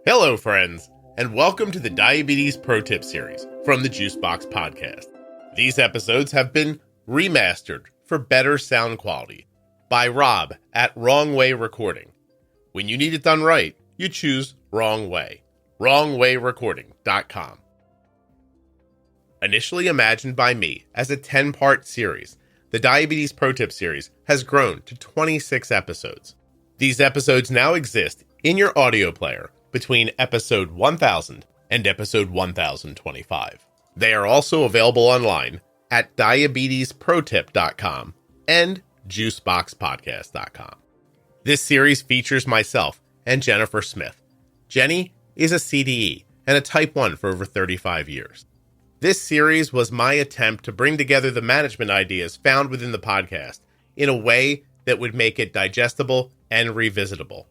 Hello, friends, and welcome to the Diabetes Pro Tip series from the Juicebox Podcast. These episodes have been remastered for better sound quality by Rob at Wrong Way Recording. When you need it done right, you choose Wrong Way. WrongWayRecording.com. Initially imagined by me as a 10-part series, the Diabetes Pro Tip series has grown to 26 episodes. These episodes now exist in your audio player between episode 1000 and episode 1025. They are also available online at diabetesprotip.com and juiceboxpodcast.com. This series features myself and Jennifer Smith. Jenny is a CDE and a Type 1 for over 35 years. This series was my attempt to bring together the management ideas found within the podcast in a way that would make it digestible and revisitable.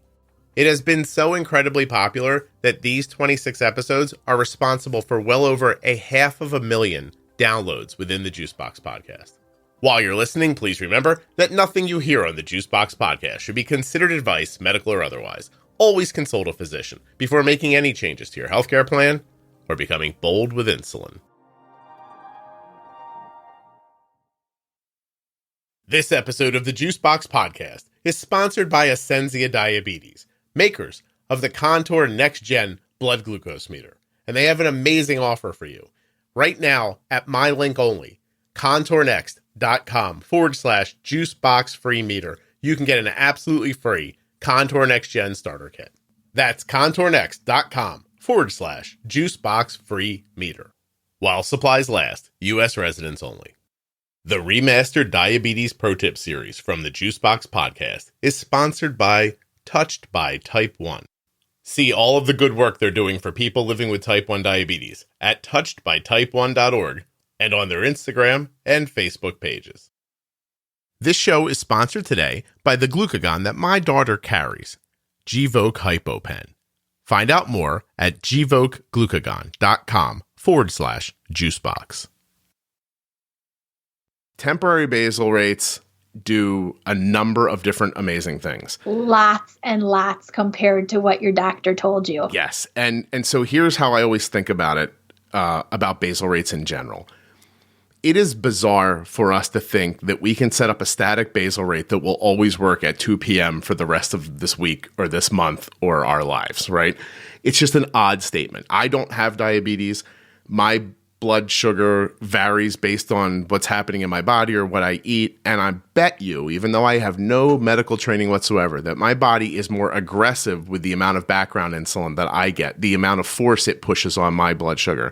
It has been so incredibly popular that these 26 episodes are responsible for well over 500,000 downloads within the Juicebox Podcast. While you're listening, please remember that nothing you hear on the Juicebox Podcast should be considered advice, medical or otherwise. Always consult a physician before making any changes to your healthcare plan or becoming bold with insulin. This episode of the Juicebox Podcast is sponsored by Ascensia Diabetes, makers of the Contour Next Gen blood glucose meter. And they have an amazing offer for you. Right now, at my link only, contournext.com/juicebox free meter, you can get an absolutely free Contour Next Gen starter kit. That's contournext.com/juicebox free meter. While supplies last, U.S. residents only. The Remastered Diabetes Pro Tip series from the Juicebox Podcast is sponsored by Touched by Type 1. See all of the good work they're doing for people living with Type 1 diabetes at touchedbytype1.org and on their Instagram and Facebook pages. This show is sponsored today by the glucagon that my daughter carries, Gvoke HypoPen. Find out more at gvokeglucagon.com/juicebox. Temporary basal rates do a number of different amazing things. Lots and lots compared to what your doctor told you. Yes. And so here's how I always think about it, about basal rates in general. It is bizarre for us to think that we can set up a static basal rate that will always work at 2 p.m. for the rest of this week or this month or our lives, right? It's just an odd statement. I don't have diabetes. My blood sugar varies based on what's happening in my body or what I eat. And I bet you, even though I have no medical training whatsoever, that my body is more aggressive with the amount of background insulin that I get, the amount of force it pushes on my blood sugar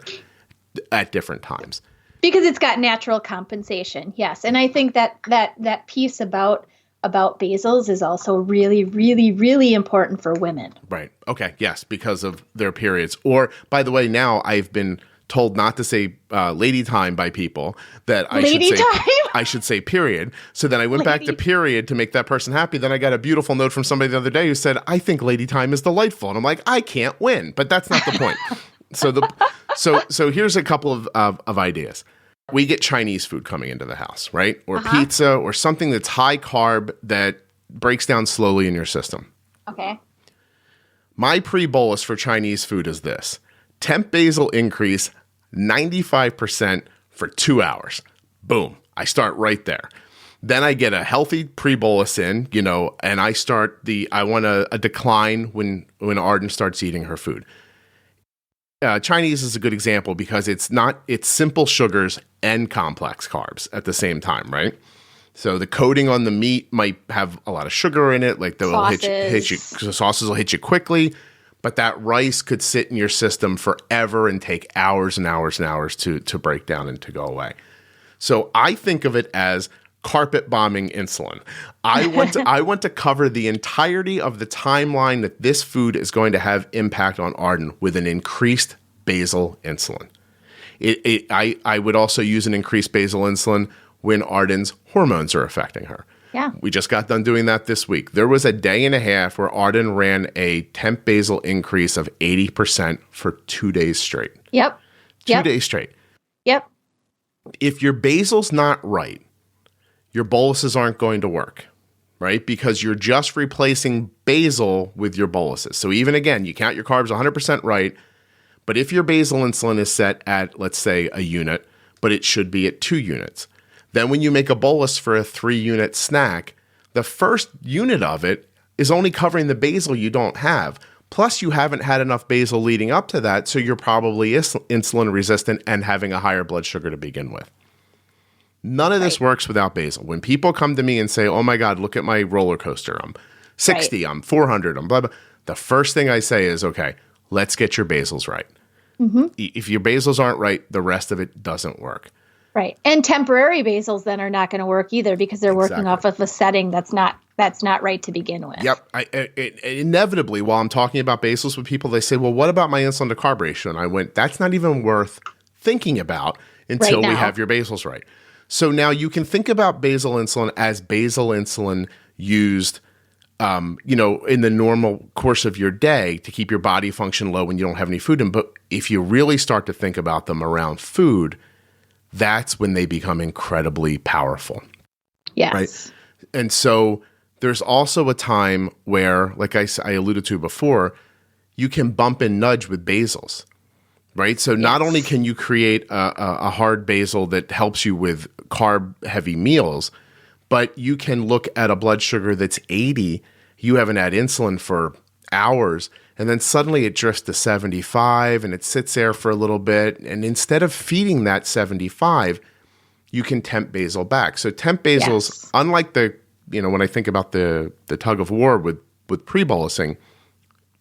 at different times. Because it's got natural compensation, yes. And I think that piece about basals is also really, really, really important for women. Right. Okay. Yes, because of their periods. Or, by the way, now I've been told not to say lady time by people, that I should say period. So then I went back to period to make that person happy. Then I got a beautiful note from somebody the other day who said, I think lady time is delightful. And I'm like, I can't win, but that's not the point. So here's a couple of ideas. We get Chinese food coming into the house, right? Or pizza or something that's high carb that breaks down slowly in your system. Okay. My pre-bolus for Chinese food is this: Temp Basal increase 95% for 2 hours. Boom. I start right there. Then I get a healthy pre-bolus in, and I want a decline when Arden starts eating her food. Chinese is a good example because it's simple sugars and complex carbs at the same time, right? So the coating on the meat might have a lot of sugar in it, like sauces will hit you quickly, but that rice could sit in your system forever and take hours and hours and hours to break down and to go away. So I think of it as carpet bombing insulin. I want to cover the entirety of the timeline that this food is going to have impact on Arden with an increased basal insulin. I would also use an increased basal insulin when Arden's hormones are affecting her. Yeah. We just got done doing that this week. There was a day and a half where Arden ran a temp basal increase of 80% for 2 days straight. Yep. 2 days straight. Yep. If your basal's not right, your boluses aren't going to work. right? Because you're just replacing basal with your boluses. So even again, you count your carbs 100% right, but if your basal insulin is set at, let's say, a unit, but it should be at 2 units, then when you make a bolus for a 3-unit snack, the first unit of it is only covering the basal you don't have. Plus, you haven't had enough basal leading up to that, so you're probably insulin resistant and having a higher blood sugar to begin with. None of this works without basal. When people come to me and say, oh my God, look at my roller coaster. I'm 60, I'm 400, I'm blah, blah. The first thing I say is, okay, let's get your basals right. Mm-hmm. If your basals aren't right, the rest of it doesn't work. Right. And temporary basals then are not going to work either because they're working off of a setting that's not right to begin with. Yep. Inevitably, while I'm talking about basals with people, they say, well, what about my insulin to carb ratio? And I went, that's not even worth thinking about until we have your basals right. So now you can think about basal insulin as basal insulin used, in the normal course of your day to keep your body function low when you don't have any food in. But if you really start to think about them around food, that's when they become incredibly powerful. Yes. Right? And so there's also a time where, like I alluded to before, you can bump and nudge with basals, right? So not only can you create a hard basal that helps you with carb-heavy meals, but you can look at a blood sugar that's 80, you haven't had insulin for hours, and then suddenly it drifts to 75 and it sits there for a little bit. And instead of feeding that 75, you can temp basal back. So temp basals, unlike when I think about the tug of war with pre-bolusing,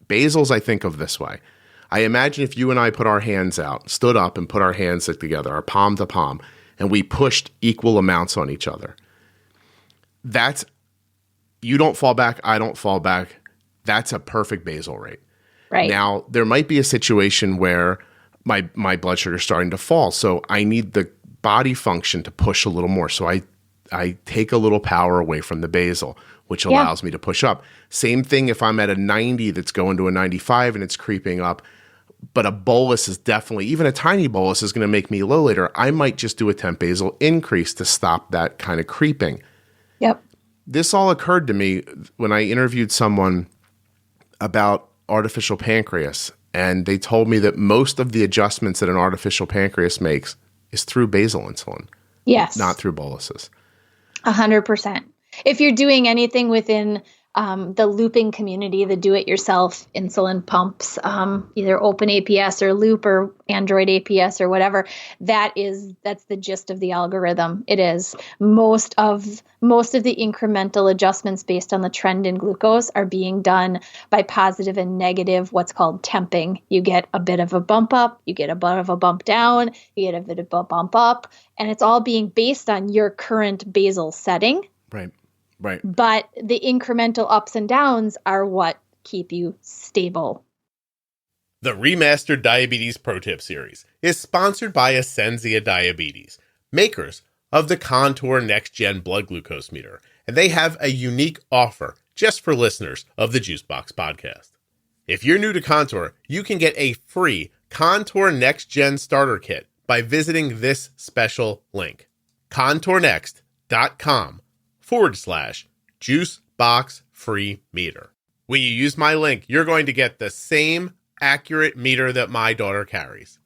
basals I think of this way. I imagine if you and I put our hands out, stood up and put our hands together, our palm to palm, and we pushed equal amounts on each other. That's, you don't fall back, I don't fall back. That's a perfect basal rate. Right. Now, there might be a situation where my blood sugar is starting to fall, so I need the body function to push a little more. So I take a little power away from the basal, which allows me to push up. Same thing if I'm at a 90 that's going to a 95 and it's creeping up, but a bolus is definitely, even a tiny bolus is going to make me low later. I might just do a temp basal increase to stop that kind of creeping. Yep. This all occurred to me when I interviewed someone about artificial pancreas, and they told me that most of the adjustments that an artificial pancreas makes is through basal insulin. Yes. Not through boluses. 100%. If you're doing anything within the looping community, the do-it-yourself insulin pumps, either Open APS or Loop or Android APS or whatever, that's the gist of the algorithm. It is most of the incremental adjustments based on the trend in glucose are being done by positive and negative, what's called temping. You get a bit of a bump up, you get a bit of a bump down, you get a bit of a bump up, and it's all being based on your current basal setting. Right. Right. But the incremental ups and downs are what keep you stable. The Remastered Diabetes Pro Tip series is sponsored by Ascensia Diabetes, makers of the Contour Next Gen blood glucose meter, and they have a unique offer just for listeners of the Juicebox Podcast. If you're new to Contour, you can get a free Contour Next Gen starter kit by visiting this special link, contournext.com/juicebox free meter. When you use my link, you're going to get the same accurate meter that my daughter carries.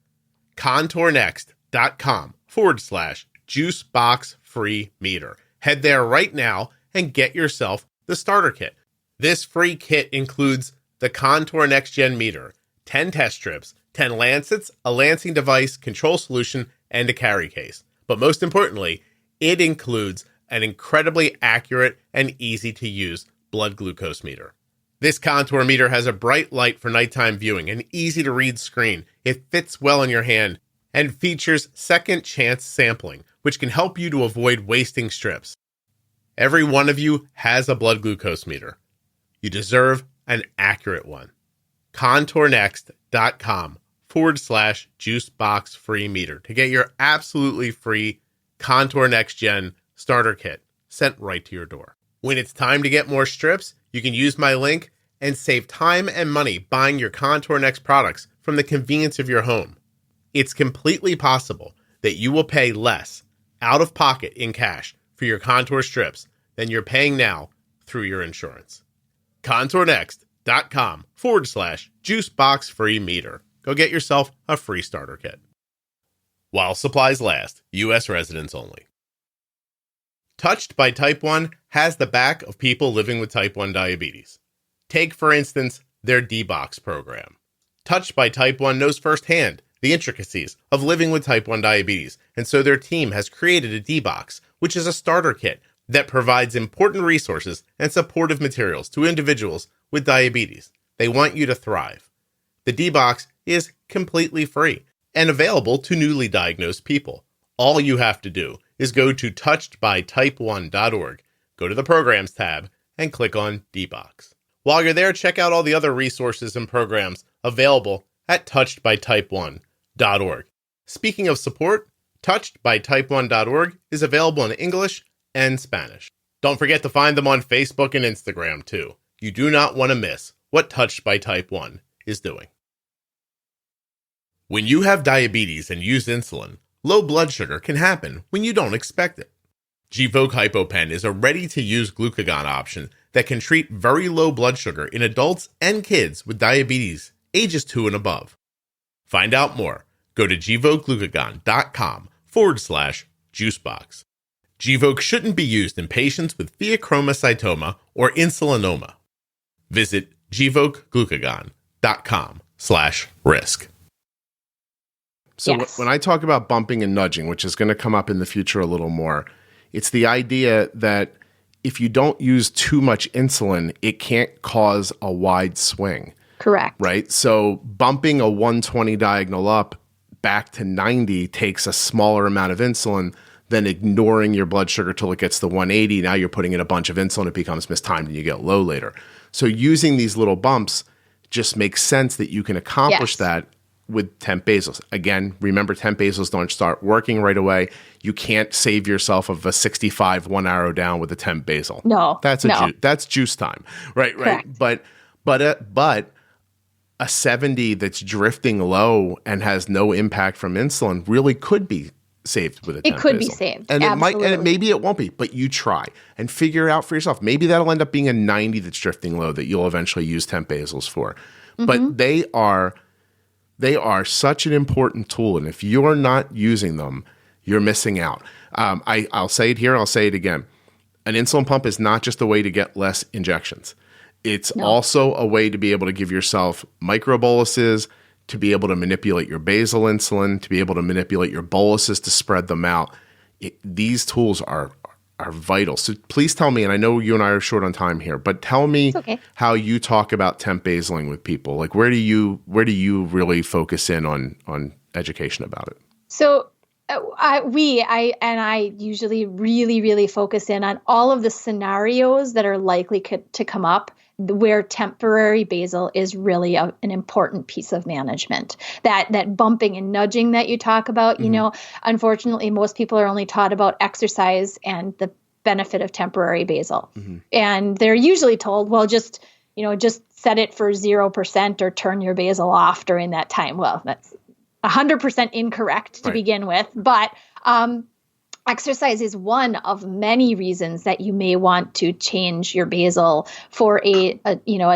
contournext.com/juicebox free meter. Head there right now and get yourself the starter kit. This free kit includes the Contour Next Gen meter, 10 test strips, 10 lancets, a lancing device, control solution, and a carry case. But most importantly, it includes an incredibly accurate and easy to use blood glucose meter. This Contour meter has a bright light for nighttime viewing, an easy to read screen. It fits well in your hand and features second chance sampling, which can help you to avoid wasting strips. Every one of you has a blood glucose meter. You deserve an accurate one. contournext.com/juicebox free meter to get your absolutely free Contour Next Gen starter kit sent right to your door. When it's time to get more strips, you can use my link and save time and money buying your Contour Next products from the convenience of your home. It's completely possible that you will pay less out of pocket in cash for your Contour strips than you're paying now through your insurance. ContourNext.com/juicebox free meter. Go get yourself a free starter kit. While supplies last, U.S. residents only. Touched by Type 1 has the back of people living with Type 1 diabetes. Take, for instance, their D-Box program. Touched by Type 1 knows firsthand the intricacies of living with Type 1 diabetes, and so their team has created a D-Box, which is a starter kit that provides important resources and supportive materials to individuals with diabetes. They want you to thrive. The D-Box is completely free and available to newly diagnosed people. All you have to do is go to touchedbytype1.org, go to the Programs tab, and click on D-Box. While you're there, check out all the other resources and programs available at touchedbytype1.org. Speaking of support, touchedbytype1.org is available in English and Spanish. Don't forget to find them on Facebook and Instagram, too. You do not want to miss what Touched by Type 1 is doing. When you have diabetes and use insulin, low blood sugar can happen when you don't expect it. Gvoke HypoPen is a ready-to-use glucagon option that can treat very low blood sugar in adults and kids with diabetes ages 2 and above. Find out more. Go to gvokeglucagon.com/juicebox. Gvoke shouldn't be used in patients with pheochromocytoma or insulinoma. Visit gvokeglucagon.com/risk. So Yes. when I talk about bumping and nudging, which is going to come up in the future a little more, it's the idea that if you don't use too much insulin, it can't cause a wide swing. Correct. Right? So bumping a 120 diagonal up back to 90 takes a smaller amount of insulin than ignoring your blood sugar till it gets to 180. Now you're putting in a bunch of insulin, it becomes mistimed and you get low later. So using these little bumps just makes sense that you can accomplish that with Temp Basals. Again, remember, Temp Basals don't start working right away. You can't save yourself of a 65 one arrow down with a Temp Basal. No. That's that's juice time. Right. Correct. But a 70 that's drifting low and has no impact from insulin really could be saved with a Temp It could be Basal. saved. And Absolutely. it might, and maybe it won't be, but you try and figure it out for yourself. Maybe that'll end up being a 90 that's drifting low that you'll eventually use Temp Basals for. Mm-hmm. But they are such an important tool, and if you're not using them, you're missing out. I'll say it here, I'll say it again. An insulin pump is not just a way to get less injections. It's also a way to be able to give yourself microboluses, to be able to manipulate your basal insulin, to be able to manipulate your boluses to spread them out. These tools are vital. So please tell me, and I know you and I are short on time here, but tell me how you talk about temp basaling with people. Like where do you really focus in on education about it? So I usually really focus in on all of the scenarios that are likely to come up where temporary basal is really an important piece of management. That bumping and nudging that you talk about, you know, unfortunately, most people are only taught about exercise and the benefit of temporary basal. And they're usually told, well, just set it for 0% or turn your basal off during that time. Well, that's 100% incorrect to begin with, but exercise is one of many reasons that you may want to change your basal for a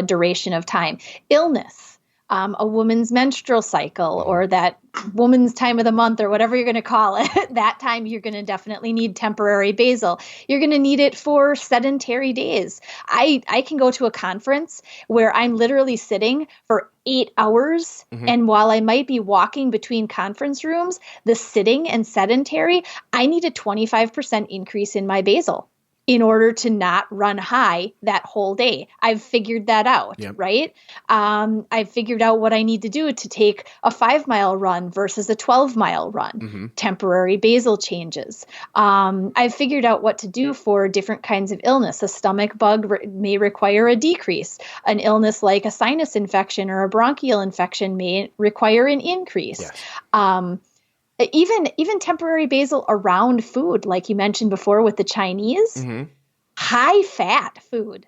duration of time. Illness, a woman's menstrual cycle, or that woman's time of the month, or whatever you're going to call it, that time you're going to definitely need temporary basal. You're going to need it for sedentary days. I can go to a conference where I'm literally sitting for 8 hours. And while I might be walking between conference rooms, the sitting and sedentary, I need a 25% increase in my basal in order to not run high that whole day. I've figured that out, right? I've figured out what I need to do to take a 5-mile run versus a 12-mile run. Temporary basal changes. I've figured out what to do for different kinds of illness. A stomach bug may require a decrease. An illness like a sinus infection or a bronchial infection may require an increase. Even temporary basal around food, like you mentioned before with the Chinese, high fat food.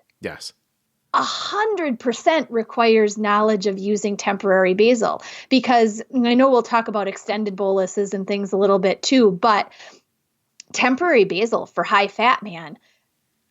100% requires knowledge of using temporary basal, because I know we'll talk about extended boluses and things a little bit too, but temporary basal for high fat, man,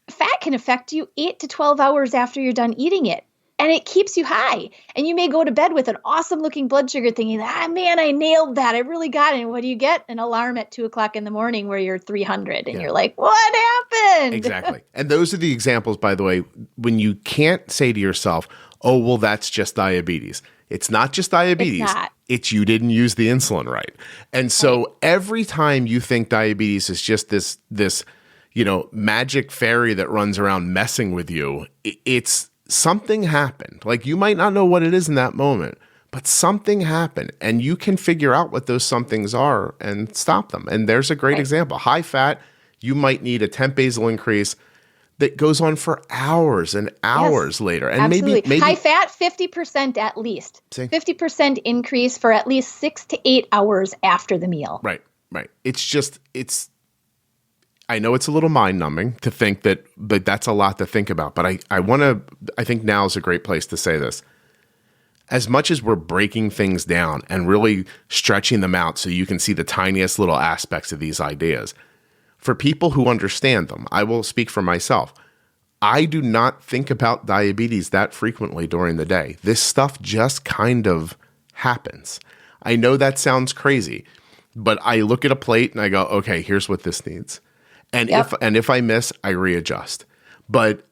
fat can affect you 8 to 12 hours after you're done eating it. And it keeps you high. And you may go to bed with an awesome looking blood sugar thinking, man, I nailed that. I really got it. And what do you get? An alarm at 2:00 in the morning where you're 300. And you're like, what happened? Exactly. And those are the examples, by the way, when you can't say to yourself, oh, well, that's just diabetes. It's not just diabetes. It's you didn't use the insulin right. And so every time you think diabetes is just this magic fairy that runs around messing with you, it's something happened. Like, you might not know what it is in that moment, but something happened, and you can figure out what those somethings are and stop them. And there's a great example. High fat, you might need a temp basal increase that goes on for hours and hours later. And maybe high fat, 50% at least. 50% increase for at least 6 to 8 hours after the meal. Right. I know it's a little mind-numbing to think that, but that's a lot to think about. But I think now is a great place to say this. As much as we're breaking things down and really stretching them out so you can see the tiniest little aspects of these ideas, for people who understand them, I will speak for myself. I do not think about diabetes that frequently during the day. This stuff just kind of happens. I know that sounds crazy, but I look at a plate and I go, okay, here's what this needs. And if I miss, I readjust. But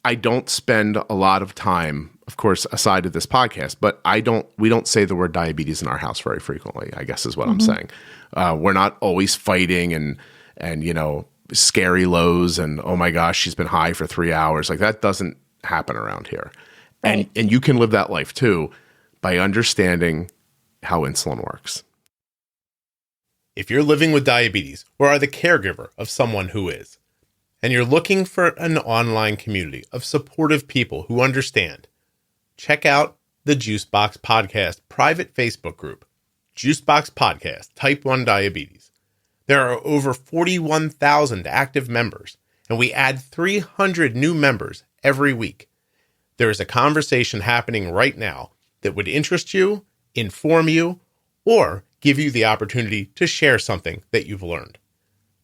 I don't spend a lot of time, of course, aside of this podcast, but we don't say the word diabetes in our house very frequently, I guess is what I'm saying. We're not always fighting and scary lows and, oh my gosh, she's been high for 3 hours. Like, that doesn't happen around here. Right. And you can live that life too by understanding how insulin works. If you're living with diabetes or are the caregiver of someone who is, and you're looking for an online community of supportive people who understand, check out the Juicebox Podcast private Facebook group, Juicebox Podcast Type 1 Diabetes. There are over 41,000 active members, and we add 300 new members every week. There is a conversation happening right now that would interest you, inform you, or give you the opportunity to share something that you've learned.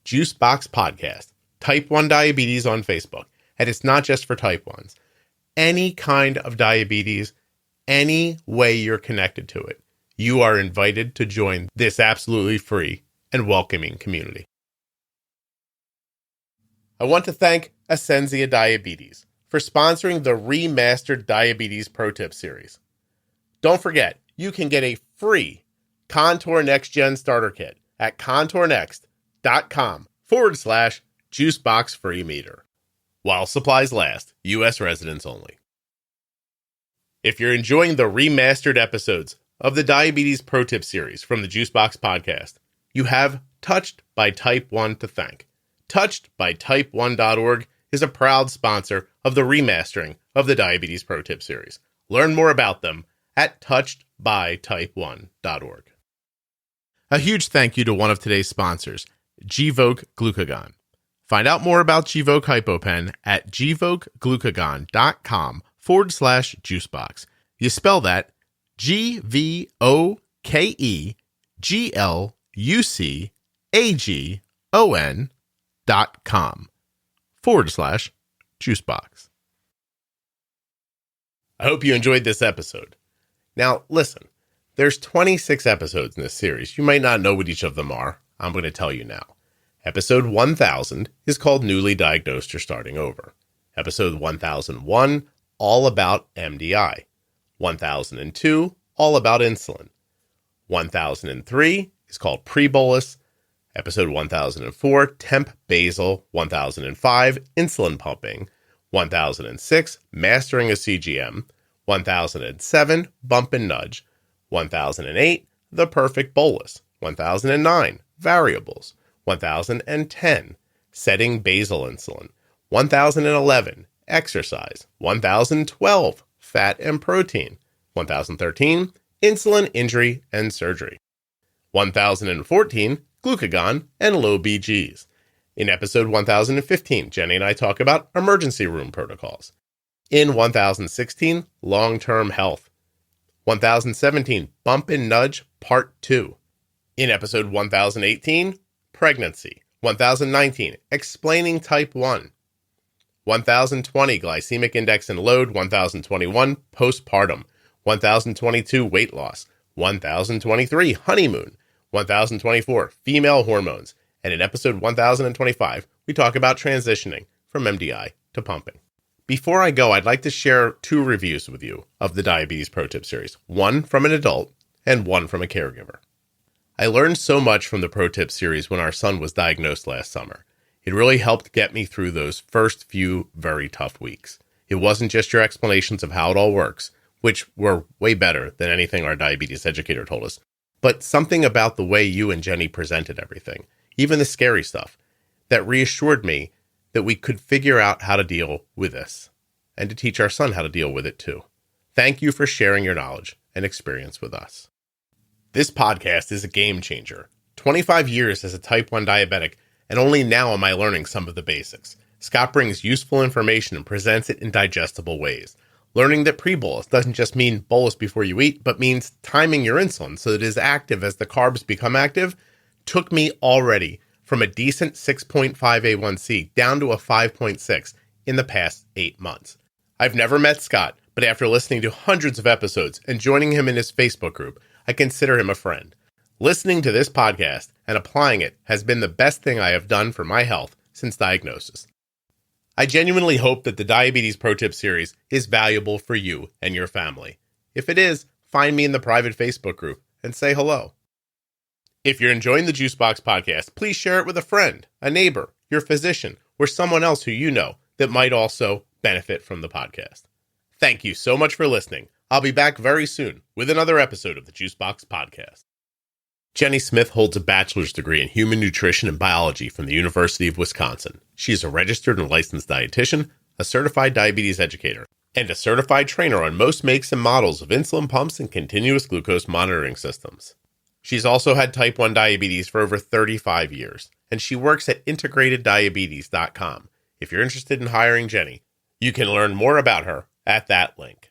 Juicebox Podcast, Type 1 Diabetes on Facebook. And it's not just for Type 1s. Any kind of diabetes, any way you're connected to it, you are invited to join this absolutely free and welcoming community. I want to thank Ascensia Diabetes for sponsoring the Remastered Diabetes Pro Tip series. Don't forget, you can get a free Contour Next Gen Starter Kit at contournext.com/juicebox free meter. While supplies last, U.S. residents only. If you're enjoying the remastered episodes of the Diabetes Pro Tip series from the Juicebox Podcast, you have Touched by Type 1 to thank. TouchedByType1.org is a proud sponsor of the remastering of the Diabetes Pro Tip series. Learn more about them at touchedbytype1.org. A huge thank you to one of today's sponsors, Gvoke Glucagon. Find out more about Gvoke HypoPen at gvokeGlucagon.com/juicebox. You spell that GVOKEGLUCAGON.com/juicebox. I hope you enjoyed this episode. Now, listen. There's 26 episodes in this series. You might not know what each of them are. I'm going to tell you now. Episode 1000 is called Newly Diagnosed or Starting Over. Episode 1001, all about MDI. 1002, all about insulin. 1003 is called Pre-Bolus. Episode 1004, Temp Basal. 1005, Insulin Pumping. 1006, Mastering a CGM. 1007, Bump and Nudge. 1008, The Perfect Bolus. 1009, Variables. 1010, Setting Basal Insulin. 1011, Exercise. 1012, Fat and Protein. 1013, Insulin Injury and Surgery. 1014, Glucagon and Low BGs. In episode 1015, Jenny and I talk about emergency room protocols. In 1016, Long-Term Health. 1017, Bump and Nudge Part 2. In episode 1018, Pregnancy. 1019, Explaining Type 1. 1020 glycemic index and load, 1021 postpartum, 1022 weight loss, 1023 honeymoon, 1024 female hormones, and in episode 1025, we talk about transitioning from MDI to pumping. Before I go, I'd like to share 2 reviews with you of the Diabetes Pro Tip series, one from an adult and one from a caregiver. I learned so much from the Pro Tip series when our son was diagnosed last summer. It really helped get me through those first few very tough weeks. It wasn't just your explanations of how it all works, which were way better than anything our diabetes educator told us, but something about the way you and Jenny presented everything, even the scary stuff, that reassured me that we could figure out how to deal with this and to teach our son how to deal with it too. Thank you for sharing your knowledge and experience with us. This podcast is a game changer. 25 years as a type 1 diabetic, and only now am I learning some of the basics. Scott brings useful information and presents it in digestible ways. Learning that pre-bolus doesn't just mean bolus before you eat, but means timing your insulin so that it is active as the carbs become active, took me already from a decent 6.5 A1C down to a 5.6 in the past 8 months. I've never met Scott, but after listening to hundreds of episodes and joining him in his Facebook group, I consider him a friend. Listening to this podcast and applying it has been the best thing I have done for my health since diagnosis. I genuinely hope that the Diabetes Pro Tip series is valuable for you and your family. If it is, find me in the private Facebook group and say hello. If you're enjoying the Juicebox Podcast, please share it with a friend, a neighbor, your physician, or someone else who you know that might also benefit from the podcast. Thank you so much for listening. I'll be back very soon with another episode of the Juicebox Podcast. Jenny Smith holds a bachelor's degree in human nutrition and biology from the University of Wisconsin. She is a registered and licensed dietitian, a certified diabetes educator, and a certified trainer on most makes and models of insulin pumps and continuous glucose monitoring systems. She's also had type 1 diabetes for over 35 years, and she works at integrateddiabetes.com. If you're interested in hiring Jenny, you can learn more about her at that link.